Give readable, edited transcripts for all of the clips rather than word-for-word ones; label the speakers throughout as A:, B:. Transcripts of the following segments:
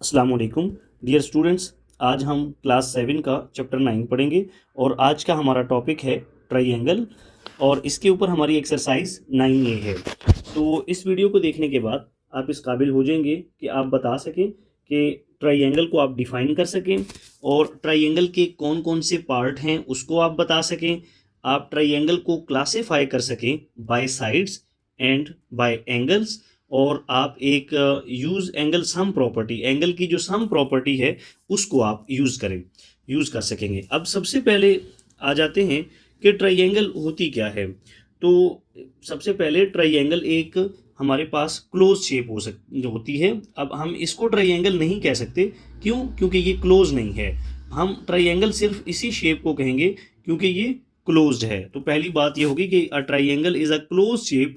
A: अस्सलाम वालेकुम dear students. आज हम क्लास 7 का चैप्टर 9 पढ़ेंगे और आज का हमारा टॉपिक है ट्राइंगल और इसके ऊपर हमारी एक्सरसाइज 9A है। तो इस वीडियो को देखने के बाद आप इस काबिल हो जाएंगे कि आप बता सकें कि ट्राइंगल को आप डिफाइन कर सकें और ट्राइंगल के कौन कौन से पार्ट हैं उसको आप बता सकें। आप ट्राइंगल को क्लासीफाई कर सकें by sides and by angles, और आप एक use angle sum property, angle की जो सम प्रॉपर्टी है उसको आप यूज कर सकेंगे। अब सबसे पहले आ जाते हैं कि ट्राइंगल होती क्या है। तो सबसे पहले ट्राइंगल एक हमारे पास क्लोज शेप होती है। अब हम इसको ट्राइंगल नहीं कह सकते, क्यों? क्योंकि ये क्लोज नहीं है। हम ट्राइंगल सिर्फ इसी शेप को कहेंगे क्योंकि ये क्लोज्ड है। तो पहली बात ये होगी कि a triangle is a close shape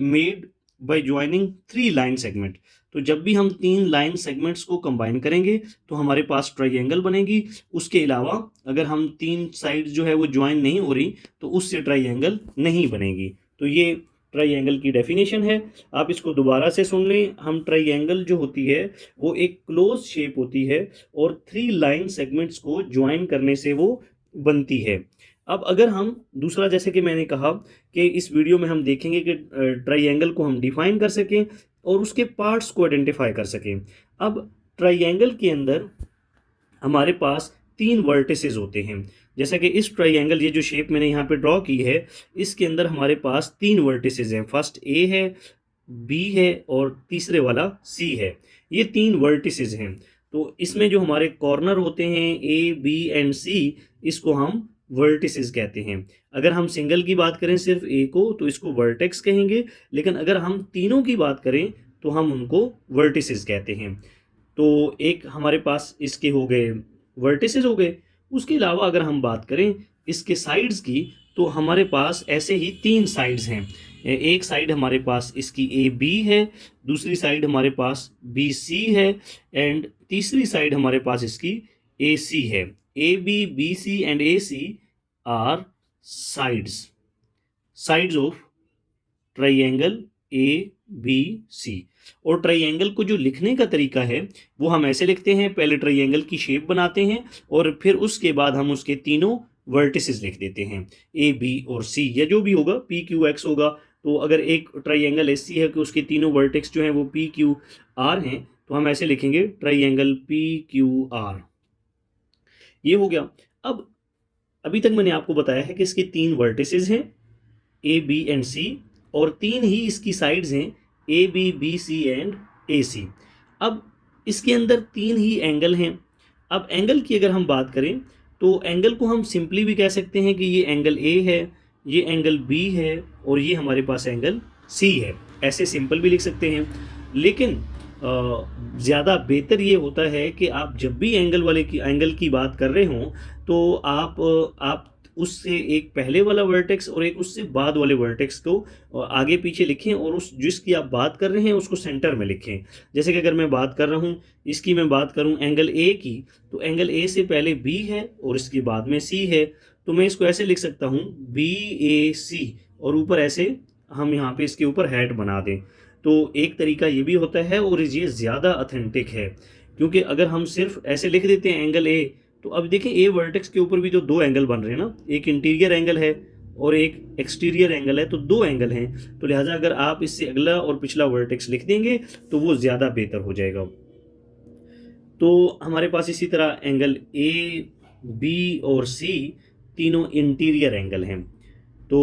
A: made by joining 3 line segment. तो जब भी हम 3 लाइन सेगमेंट्स को कंबाइन करेंगे तो हमारे पास ट्राइंगल बनेगी। उसके अलावा अगर हम 3 साइड जो है वो ज्वाइन नहीं हो रही तो उससे ट्राइंगल नहीं बनेगी। तो ये ट्राइंगल की डेफिनेशन है। आप इसको दोबारा से सुन लें। हम ट्राइंगल जो होती है वो एक क्लोज शेप होती है और 3 लाइन सेगमेंट्स को ज्वाइन करने से वो बनती है। अब अगर हम दूसरा, जैसे कि मैंने कहा कि इस वीडियो में हम देखेंगे कि ट्राइंगल को हम डिफाइन कर सकें और उसके पार्ट्स को आइडेंटिफाई कर सकें। अब ट्राइंगल के अंदर हमारे पास 3 वर्टिसेस होते हैं। जैसा कि इस ट्राइंगल, ये जो शेप मैंने यहाँ पे ड्रॉ की है, इसके अंदर हमारे पास 3 वर्टिसेस हैं। फर्स्ट ए है, बी है और तीसरे वाला सी है। ये 3 वर्टिसेस हैं। तो इसमें जो हमारे कॉर्नर होते हैं ए बी एंड सी, इसको हम वर्टिसेस कहते हैं। अगर हम सिंगल की बात करें सिर्फ ए को तो इसको वर्टेक्स कहेंगे, लेकिन अगर हम तीनों की बात करें तो हम उनको वर्टिसेस कहते हैं। तो एक हमारे पास इसके हो गए, वर्टिसेस हो गए। उसके अलावा अगर हम बात करें इसके साइड्स की तो हमारे पास ऐसे ही 3 साइड्स हैं। एक साइड हमारे पास इसकी ए बी है, दूसरी साइड हमारे पास बी सी है एंड तीसरी साइड हमारे पास इसकी ए सी है। A B B C and A C are sides of triangle A B C. और ट्राइंगल को जो लिखने का तरीका है वो हम ऐसे लिखते हैं। पहले ट्राइंगल की शेप बनाते हैं और फिर उसके बाद हम उसके तीनों वर्टिसेस लिख देते हैं, ए बी और सी, या जो भी होगा, पी क्यू एक्स होगा। तो अगर एक ट्राइंगल ऐसी है कि उसके तीनों वर्टेक्स जो हैं वो पी क्यू आर हैं तो हम ऐसे लिखेंगे ट्राइंगल पी क्यू आर। ये हो गया। अब अभी तक मैंने आपको बताया है कि इसके 3 वर्टिसेस हैं, ए बी एंड सी, और 3 ही इसकी साइड्स हैं, A B B C and A C. अब इसके अंदर 3 ही एंगल हैं। अब एंगल की अगर हम बात करें तो एंगल को हम सिंपली भी कह सकते हैं कि ये एंगल ए है, ये एंगल बी है और ये हमारे पास एंगल सी है। ऐसे सिंपल भी लिख सकते हैं। लेकिन ज़्यादा बेहतर ये होता है कि आप जब भी एंगल की बात कर रहे हों तो आप उससे एक पहले वाला वर्टेक्स और एक उससे बाद वाले वर्टेक्स को आगे पीछे लिखें और उस जिसकी आप बात कर रहे हैं उसको सेंटर में लिखें। जैसे कि अगर मैं बात कर रहा हूँ, इसकी मैं बात करूँ एंगल ए की, तो एंगल ए से पहले बी है और इसके बाद में सी है। तो मैं इसको ऐसे लिख सकता हूँ बी ए सी, और ऊपर ऐसे हम यहाँ पे इसके ऊपर हेड बना दें। तो एक तरीका ये भी होता है और ये ज़्यादा ऑथेंटिक है, क्योंकि अगर हम सिर्फ ऐसे लिख देते हैं एंगल ए, तो अब देखें ए वर्टेक्स के ऊपर भी तो 2 एंगल बन रहे हैं ना, एक इंटीरियर एंगल है और एक एक्सटीरियर एंगल है, तो 2 एंगल हैं। तो लिहाजा अगर आप इससे अगला और पिछला वर्टेक्स लिख देंगे तो वो ज़्यादा बेहतर हो जाएगा। तो हमारे पास इसी तरह एंगल ए बी और सी तीनों इंटीरियर एंगल हैं। तो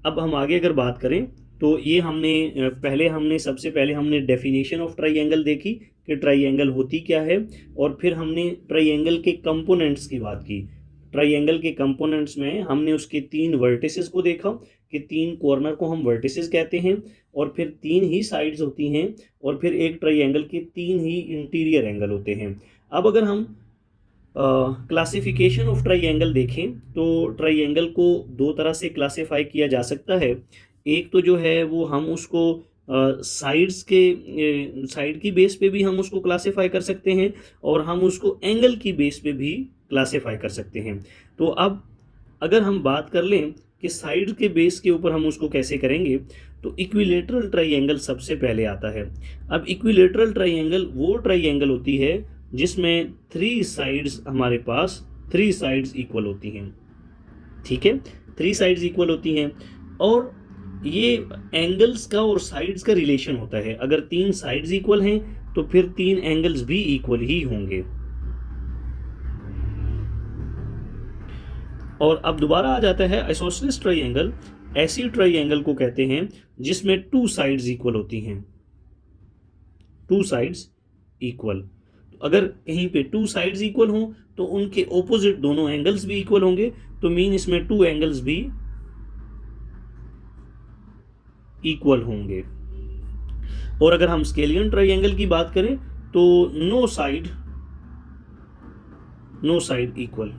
A: अब हम आगे अगर बात करें तो ये हमने सबसे पहले हमने डेफिनेशन ऑफ ट्राइंगल देखी कि ट्राइंगल होती क्या है, और फिर हमने ट्राइंगल के कंपोनेंट्स की बात की। ट्राइंगल के कंपोनेंट्स में हमने उसके 3 वर्टिसेस को देखा कि 3 कॉर्नर को हम वर्टिसेस कहते हैं, और फिर 3 ही साइड्स होती हैं, और फिर एक ट्राइंगल के 3 ही इंटीरियर एंगल होते हैं। अब अगर हम क्लासिफिकेशन ऑफ ट्राइंगल देखें तो ट्राइंगल को 2 तरह से क्लासिफाई किया जा सकता है। एक तो जो है वो हम उसको साइड की बेस पे भी हम उसको क्लासिफाई कर सकते हैं और हम उसको एंगल की बेस पे भी क्लासिफाई कर सकते हैं। तो अब अगर हम बात कर लें कि साइड के बेस के ऊपर हम उसको कैसे करेंगे, तो इक्विलेटरल ट्राइंगल सबसे पहले आता है। अब इक्विलेटरल ट्राइंगल वो ट्राइंगल होती है जिसमें थ्री साइड्स हमारे पास थ्री साइड्स इक्वल होती हैं, ठीक है, थ्री साइड्स इक्वल होती हैं। और ये एंगल्स का और साइड्स का रिलेशन होता है, अगर तीन साइड्स इक्वल हैं तो फिर तीन एंगल्स भी इक्वल ही होंगे। और अब दोबारा आ जाता है आइसोसेलेस ट्राइंगल। ऐसी ट्राइंगल को कहते हैं जिसमें टू साइड्स इक्वल होती हैं, टू साइड्स इक्वल। अगर कहीं पे टू साइड्स इक्वल हों तो उनके ऑपोजिट दोनों एंगल्स भी इक्वल होंगे, तो मीन इसमें टू एंगल्स भी इक्वल होंगे। और अगर हम स्केलियन ट्राइंगल की बात करें तो no side equal,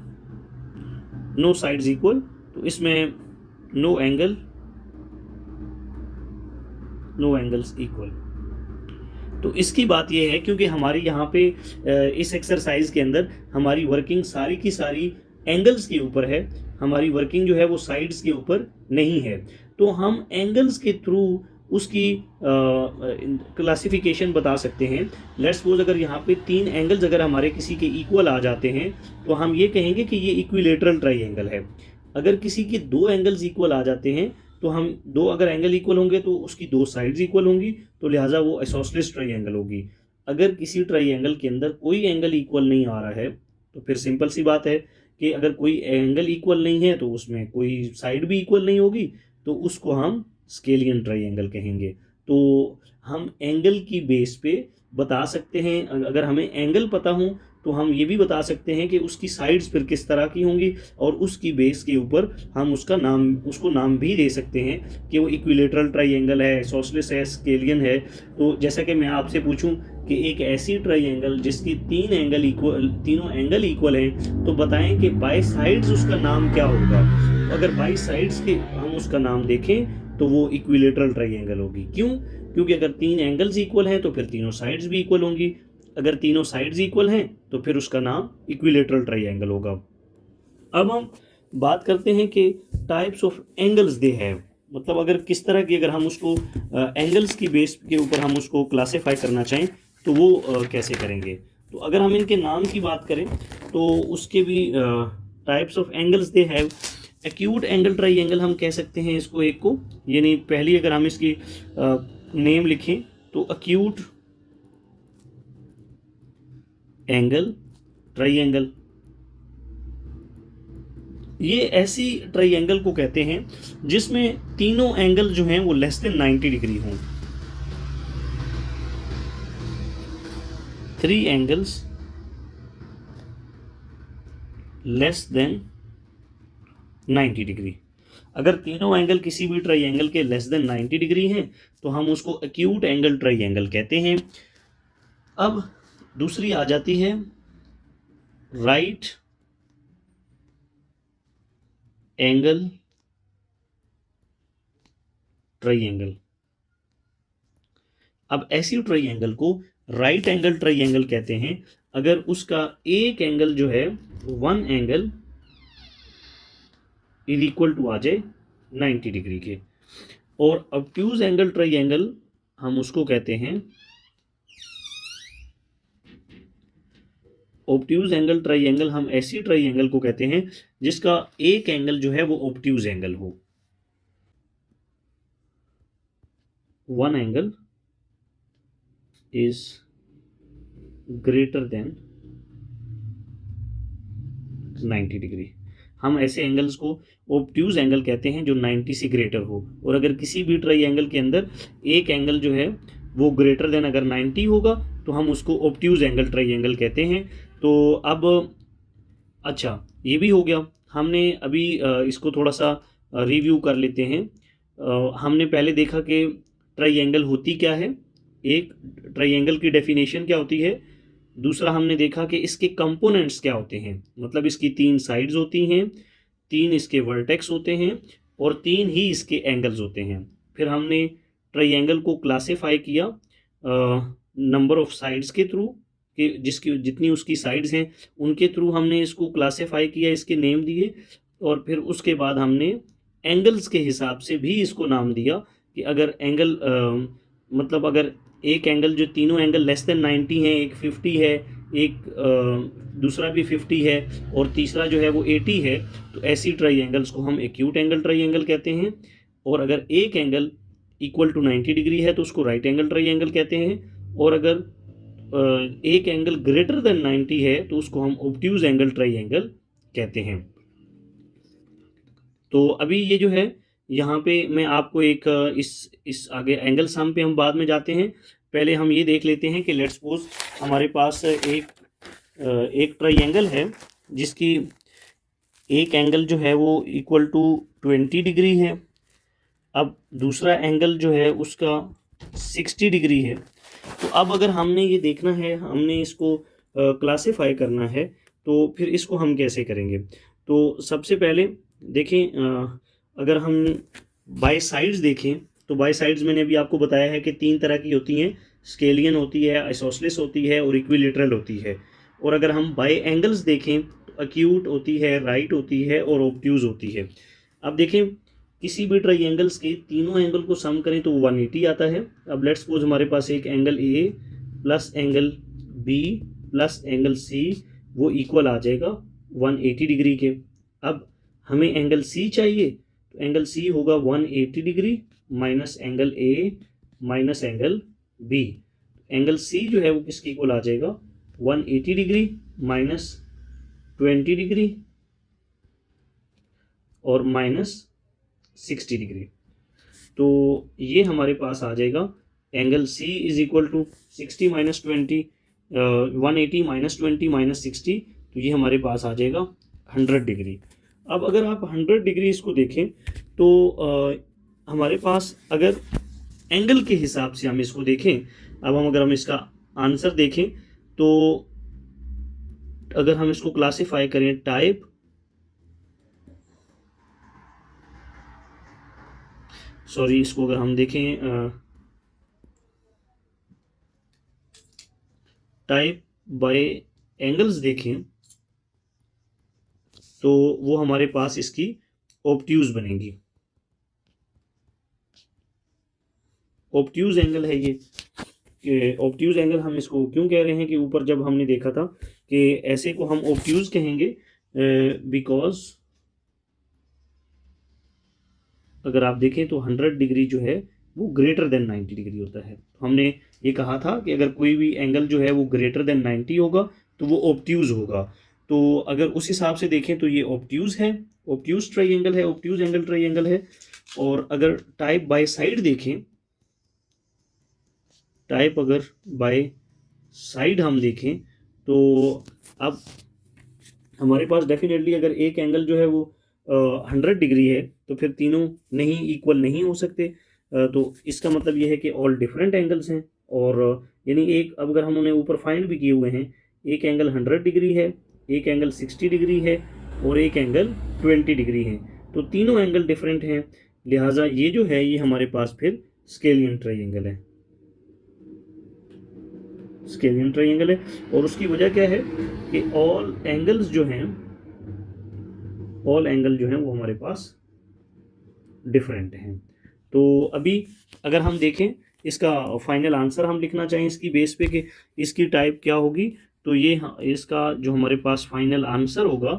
A: no sides equal, तो इसमें नो एंगल्स इक्वल। तो इसकी बात यह है क्योंकि हमारी यहाँ पे इस एक्सरसाइज के अंदर हमारी वर्किंग सारी की सारी एंगल्स के ऊपर है, हमारी वर्किंग जो है वो साइड्स के ऊपर नहीं है। तो हम एंगल्स के थ्रू उसकी क्लासिफिकेशन बता सकते हैं। लेट्स सपोज अगर यहाँ पे तीन एंगल्स अगर हमारे किसी के इक्वल आ जाते हैं तो हम ये कहेंगे कि ये इक्विलेटरल ट्राइंगल है। अगर किसी के दो एंगल्स इक्वल आ जाते हैं तो हम दो अगर एंगल इक्वल होंगे तो उसकी दो साइड्स इक्वल होंगी, तो लिहाजा वो आइसोसेलेस ट्राइंगल होगी। अगर किसी ट्राइंगल के अंदर कोई एंगल इक्वल नहीं आ रहा है तो फिर सिंपल सी बात है कि अगर कोई एंगल इक्वल नहीं है तो उसमें कोई साइड भी इक्वल नहीं होगी, तो उसको हम स्केलियन ट्राइंगल कहेंगे। तो हम एंगल की बेस पे बता सकते हैं, अगर हमें एंगल पता हो तो हम ये भी बता सकते हैं कि उसकी साइड्स फिर किस तरह की होंगी, और उसकी बेस के ऊपर हम उसको नाम भी दे सकते हैं कि वो इक्विलेटरल ट्राइंगल है, आइसोसेलेस है, स्केलियन है। तो जैसा कि मैं आपसे पूछूं कि एक ऐसी ट्राइंगल जिसकी तीनों एंगल इक्वल हैं, तो बताएं कि बाय साइड्स उसका नाम क्या होगा। अगर बाय साइड्स के हम उसका नाम देखें तो वो इक्विलेटरल ट्राइंगल होगी। क्यों? क्योंकि अगर तीन एंगल्स इक्वल हैं तो फिर तीनों साइड्स भी इक्वल होंगी। अगर तीनों साइड्स इक्वल हैं तो फिर उसका नाम इक्विलेटरल ट्राइंगल होगा। अब हम बात करते हैं कि types of angles they have, मतलब अगर किस तरह की, अगर हम उसको एंगल्स की बेस के ऊपर हम उसको क्लासीफाई करना चाहें तो वो कैसे करेंगे। तो अगर हम इनके नाम की बात करें तो उसके भी types of angles they have. Acute angle triangle हम कह सकते हैं इसको, एक को, यानी पहली अगर हम इसकी नेम लिखें तो एक्यूट एंगल ट्राइंगल। ये ऐसी ट्राइंगल को कहते हैं जिसमें तीनों एंगल जो हैं वो लेस देन 90 डिग्री हों। Three angles less than 90 degree. अगर तीनों एंगल किसी भी ट्राइंगल के लेस देन 90 डिग्री हैं तो हम उसको एक्यूट एंगल ट्राइंगल कहते हैं। अब दूसरी आ जाती है राइट एंगल ट्राइंगल। अब ऐसी ट्राइंगल को राइट एंगल ट्राइंगल कहते हैं अगर उसका एक एंगल जो है one angle is equal to आ जाए 90 डिग्री के। और ऑब्ट्यूज एंगल ट्राइंगल हम उसको कहते हैं, ऑब्ट्यूज एंगल ट्राइंगल हम ऐसी ट्राइंगल को कहते हैं जिसका एक एंगल जो है वो ऑब्ट्यूज एंगल हो, one angle is greater than 90 degree. हम ऐसे एंगल्स को ऑब्ट्यूज एंगल कहते हैं जो 90 से ग्रेटर हो। और अगर किसी भी ट्राइंगल के अंदर एक एंगल जो है वो ग्रेटर देन अगर 90 होगा तो हम उसको ऑब्ट्यूज एंगल ट्राइंगल कहते हैं। तो अब अच्छा, ये भी हो गया। हमने अभी इसको थोड़ा सा रिव्यू कर लेते हैं। हमने पहले देखा कि ट्राइंगल होती क्या है, एक ट्राइंगल की डेफिनेशन क्या होती है, दूसरा हमने देखा कि इसके कंपोनेंट्स क्या होते हैं, मतलब इसकी तीन साइड्स होती हैं, तीन इसके वर्टेक्स होते हैं और तीन ही इसके एंगल्स होते हैं। फिर हमने ट्राइंगल को क्लासीफाई किया नंबर ऑफ साइड्स के थ्रू, कि जिसकी जितनी उसकी साइड्स हैं उनके थ्रू हमने इसको क्लासीफाई किया, इसके नेम दिए। और फिर उसके बाद हमने एंगल्स के हिसाब से भी इसको नाम दिया कि अगर एंगल मतलब अगर एक एंगल जो तीनों एंगल लेस देन 90 है, एक 50 है, एक दूसरा भी 50 है और तीसरा जो है वो 80 है, तो ऐसी ट्राइंगल्स को हम एक्यूट एंगल ट्राइंगल कहते हैं। और अगर एक एंगल इक्वल टू 90 डिग्री है तो उसको राइट एंगल ट्राइंगल कहते हैं। और अगर एक एंगल ग्रेटर देन 90 है तो उसको हम ऑब्ट्यूज एंगल ट्राइंगल कहते हैं। तो अभी ये जो है यहाँ पे मैं आपको एक इस आगे एंगल सम पे हम बाद में जाते हैं। पहले हम ये देख लेते हैं कि लेट्स सपोज हमारे पास एक ट्राइंगल है जिसकी एक एंगल जो है वो इक्वल टू 20 डिग्री है। अब दूसरा एंगल जो है उसका 60 डिग्री है। तो अब अगर हमने ये देखना है, हमने इसको क्लासिफाई करना है, तो फिर इसको हम कैसे करेंगे? तो सबसे पहले देखें, अगर हम बाय साइड्स देखें तो बाय साइड्स मैंने अभी आपको बताया है कि तीन तरह की होती हैं, स्केलियन होती है, आइसोसेलेस होती है और इक्विलेटरल होती है। और अगर हम बाय एंगल्स देखें तो अक्यूट होती है, राइट होती है और ऑब्ट्यूज होती है। अब देखें, किसी भी ट्राइंगल्स के तीनों एंगल को सम करें तो 180 आता है। अब लेट्स सपोज हमारे पास एक angle A plus angle B plus angle C वो इक्वल आ जाएगा 180 डिग्री के। अब हमें एंगल सी चाहिए, तो एंगल सी होगा 180 degree minus angle A minus angle B. Angle C जो है वो किसके इक्वल आ जाएगा? 180 डिग्री माइनस 20 डिग्री और माइनस 60 डिग्री। तो ये हमारे पास आ जाएगा angle C is equal to 60 minus 20, 180 minus 20 minus 60, तो ये हमारे पास आ जाएगा 100 डिग्री। अब अगर आप 100 डिग्री इसको देखें तो हमारे पास अगर एंगल के हिसाब से हम इसको देखें, अब अगर हम इसका आंसर देखें तो अगर हम इसको क्लासिफाई करें टाइप इसको अगर हम देखें टाइप बाय एंगल्स देखें तो वो हमारे पास इसकी ऑब्ट्यूज बनेगी। ऑब्ट्यूज एंगल है ये। ऑब्ट्यूज एंगल हम इसको क्यों कह रहे हैं कि ऊपर जब हमने देखा था कि ऐसे को हम ऑब्ट्यूज कहेंगे बिकॉज अगर आप देखें तो 100 डिग्री जो है वो ग्रेटर देन 90 डिग्री होता है। तो हमने ये कहा था कि अगर कोई भी एंगल जो है वो ग्रेटर देन 90 होगा तो वो ऑब्ट्यूज होगा। तो अगर उस हिसाब से देखें तो ये ऑब्ट्यूज है, ऑब्ट्यूज ट्राइंगल है, ऑब्ट्यूज एंगल ट्राइंगल है। और अगर टाइप बाय साइड देखें, टाइप अगर बाय साइड हम देखें तो अब हमारे पास डेफिनेटली अगर एक एंगल जो है वो 100 डिग्री है तो फिर तीनों नहीं इक्वल नहीं हो सकते। तो इसका मतलब ये है कि ऑल डिफरेंट एंगल्स हैं। और यानी एक, अब अगर हम उन्हें ऊपर फाइंड भी किए हुए हैं, एक एंगल 100 डिग्री है, एक एंगल 60 डिग्री है और एक एंगल 20 डिग्री है। तो तीनों एंगल डिफरेंट हैं, लिहाजा ये जो है ये हमारे पास फिर स्केलियन ट्राइंगल है, स्केलियन ट्राइंगल है। और उसकी वजह क्या है कि ऑल एंगल्स जो हैं, ऑल एंगल जो हैं वो हमारे पास डिफरेंट हैं। तो अभी अगर हम देखें इसका फाइनल आंसर हम लिखना चाहें इसकी बेस पे कि इसकी टाइप क्या होगी, तो ये इसका जो हमारे पास फाइनल आंसर होगा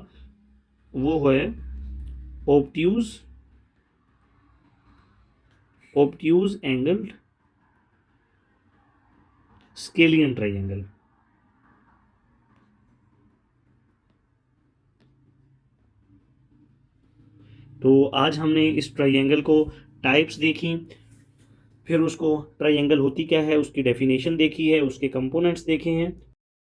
A: वो है ऑब्ट्यूज एंगल स्केलियन ट्राइंगल। तो आज हमने इस ट्राइंगल को टाइप्स देखी, फिर उसको ट्राइंगल होती क्या है उसकी डेफिनेशन देखी है, उसके कंपोनेंट्स देखे हैं